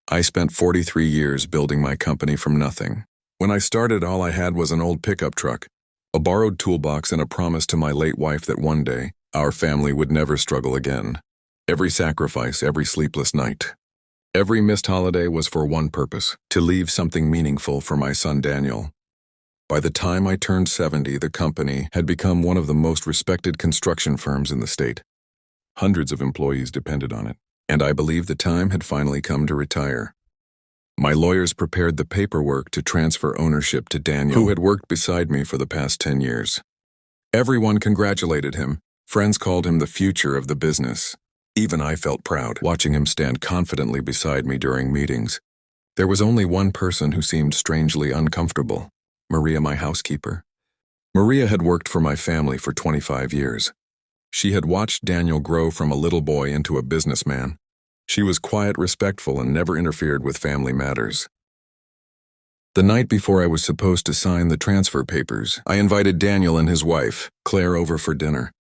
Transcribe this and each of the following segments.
I spent 43 years building my company from nothing. When I started, all I had was an old pickup truck, a borrowed toolbox, and a promise to my late wife that one day, our family would never struggle again. Every sacrifice, every sleepless night, every missed holiday was for one purpose: to leave something meaningful for my son Daniel. By the time I turned 70, the company had become one of the most respected construction firms in the state. Hundreds of employees depended on it, and I believed the time had finally come to retire. My lawyers prepared the paperwork to transfer ownership to Daniel, who had worked beside me for the past 10 years. Everyone congratulated him. Friends called him the future of the business. Even I felt proud, watching him stand confidently beside me during meetings. There was only one person who seemed strangely uncomfortable: Maria, my housekeeper. Maria had worked for my family for 25 years. She had watched Daniel grow from a little boy into a businessman. She was quiet, respectful, and never interfered with family matters. The night before I was supposed to sign the transfer papers, I invited Daniel and his wife, Claire, over for dinner.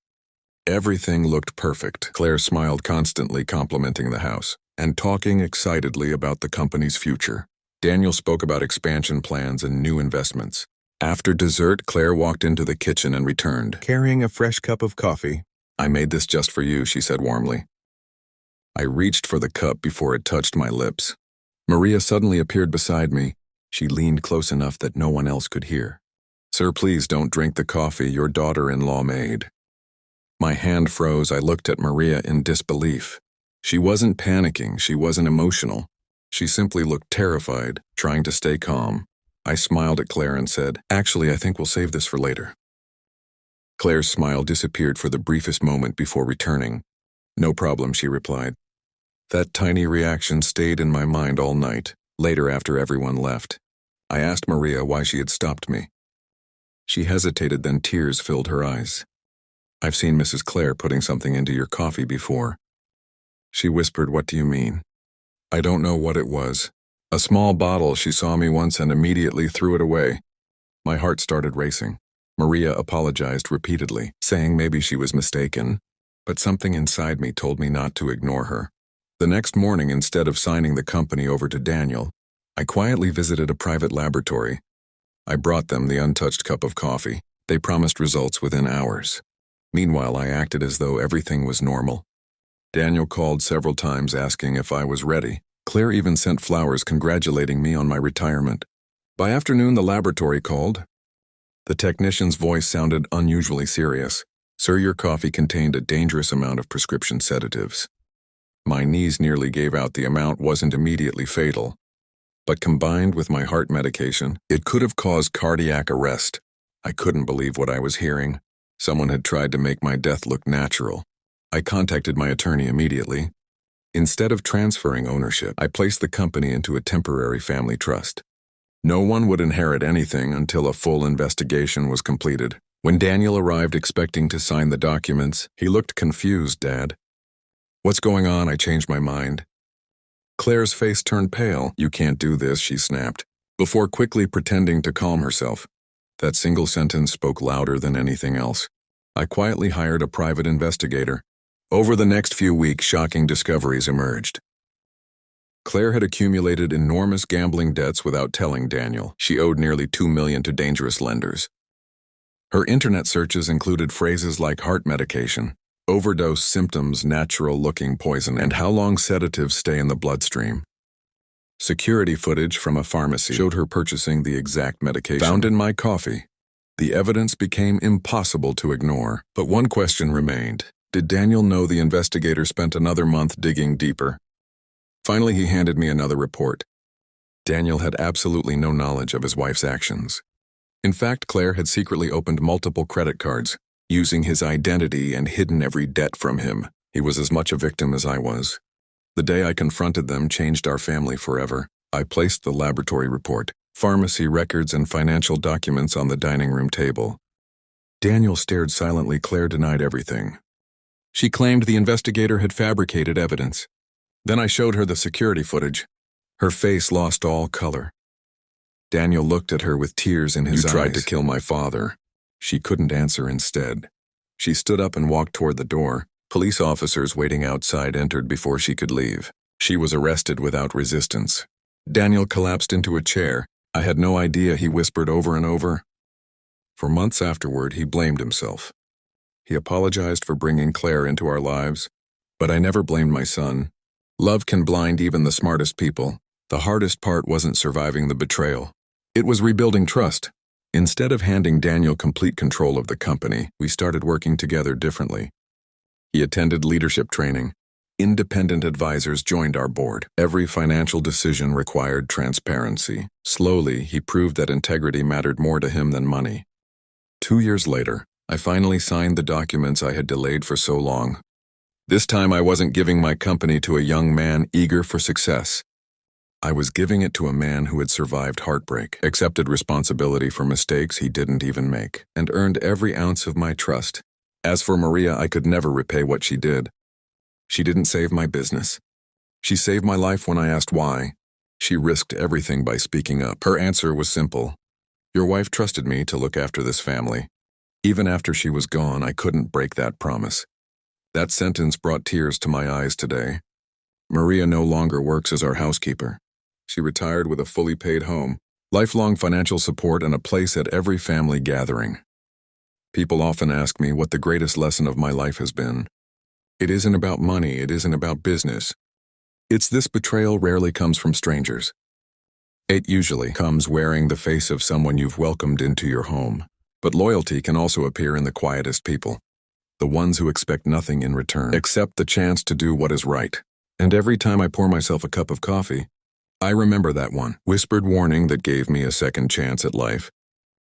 Everything looked perfect. Claire smiled, constantly complimenting the house and talking excitedly about the company's future. Daniel spoke about expansion plans and new investments. After dessert, Claire walked into the kitchen and returned, carrying a fresh cup of coffee. "I made this just for you," she said warmly. I reached for the cup before it touched my lips. Maria suddenly appeared beside me. She leaned close enough that no one else could hear. "Sir, please don't drink the coffee your daughter-in-law made." My hand froze. I looked at Maria in disbelief. She wasn't panicking. She wasn't emotional. She simply looked terrified, trying to stay calm. I smiled at Claire and said, "Actually, I think we'll save this for later." Claire's smile disappeared for the briefest moment before returning. "No problem," she replied. That tiny reaction stayed in my mind all night. Later, after everyone left, I asked Maria why she had stopped me. She hesitated, then tears filled her eyes. "I've seen Mrs. Claire putting something into your coffee before." She whispered, "What do you mean?" I don't know what it was. A small bottle. She saw me once and immediately threw it away. My heart started racing. Maria apologized repeatedly, saying maybe she was mistaken, but something inside me told me not to ignore her. The next morning, instead of signing the company over to Daniel, I quietly visited a private laboratory. I brought them the untouched cup of coffee. They promised results within hours. Meanwhile, I acted as though everything was normal. Daniel called several times asking if I was ready. Claire even sent flowers congratulating me on my retirement. By afternoon, the laboratory called. The technician's voice sounded unusually serious. "Sir, your coffee contained a dangerous amount of prescription sedatives." My knees nearly gave out. The amount wasn't immediately fatal, but combined with my heart medication, it could have caused cardiac arrest. I couldn't believe what I was hearing. Someone had tried to make my death look natural. I contacted my attorney immediately. Instead of transferring ownership, I placed the company into a temporary family trust. No one would inherit anything until a full investigation was completed. When Daniel arrived expecting to sign the documents, he looked confused. "Dad, what's going on?" I changed my mind. Claire's face turned pale. "You can't do this," she snapped, before quickly pretending to calm herself. That single sentence spoke louder than anything else. I quietly hired a private investigator. Over the next few weeks, shocking discoveries emerged. Claire had accumulated enormous gambling debts without telling Daniel. She owed nearly $2 million to dangerous lenders. Her internet searches included phrases like heart medication, overdose symptoms, natural-looking poison, and how long sedatives stay in the bloodstream. Security footage from a pharmacy showed her purchasing the exact medication found in my coffee. The evidence became impossible to ignore, but one question remained. Did Daniel know the investigator spent another month digging deeper? Finally, he handed me another report. Daniel had absolutely no knowledge of his wife's actions. In fact, Claire had secretly opened multiple credit cards, using his identity, and hidden every debt from him. He was as much a victim as I was. The day I confronted them changed our family forever. I placed the laboratory report, pharmacy records, and financial documents on the dining room table. Daniel stared silently. Claire denied everything. She claimed the investigator had fabricated evidence. Then I showed her the security footage. Her face lost all color. Daniel looked at her with tears in his eyes. "You tried to kill my father." She couldn't answer. Instead, she stood up and walked toward the door. Police officers waiting outside entered before she could leave. She was arrested without resistance. Daniel collapsed into a chair. I had no idea, he whispered over and over. For months afterward, he blamed himself. He apologized for bringing Claire into our lives, but I never blamed my son. Love can blind even the smartest people. The hardest part wasn't surviving the betrayal. It was rebuilding trust. Instead of handing Daniel complete control of the company, we started working together differently. He attended leadership training. Independent advisors joined our board. Every financial decision required transparency. Slowly, he proved that integrity mattered more to him than money. 2 years later, I finally signed the documents I had delayed for so long. This time I wasn't giving my company to a young man eager for success. I was giving it to a man who had survived heartbreak, accepted responsibility for mistakes he didn't even make, and earned every ounce of my trust. As for Maria, I could never repay what she did. She didn't save my business. She saved my life when I asked why. She risked everything by speaking up. Her answer was simple. Your wife trusted me to look after this family. Even after she was gone, I couldn't break that promise. That sentence brought tears to my eyes today. Maria no longer works as our housekeeper. She retired with a fully paid home, lifelong financial support, and a place at every family gathering. People often ask me what the greatest lesson of my life has been. It isn't about money, it isn't about business. It's this: betrayal rarely comes from strangers. It usually comes wearing the face of someone you've welcomed into your home. But loyalty can also appear in the quietest people. The ones who expect nothing in return, except the chance to do what is right. And every time I pour myself a cup of coffee, I remember that one whispered warning that gave me a second chance at life.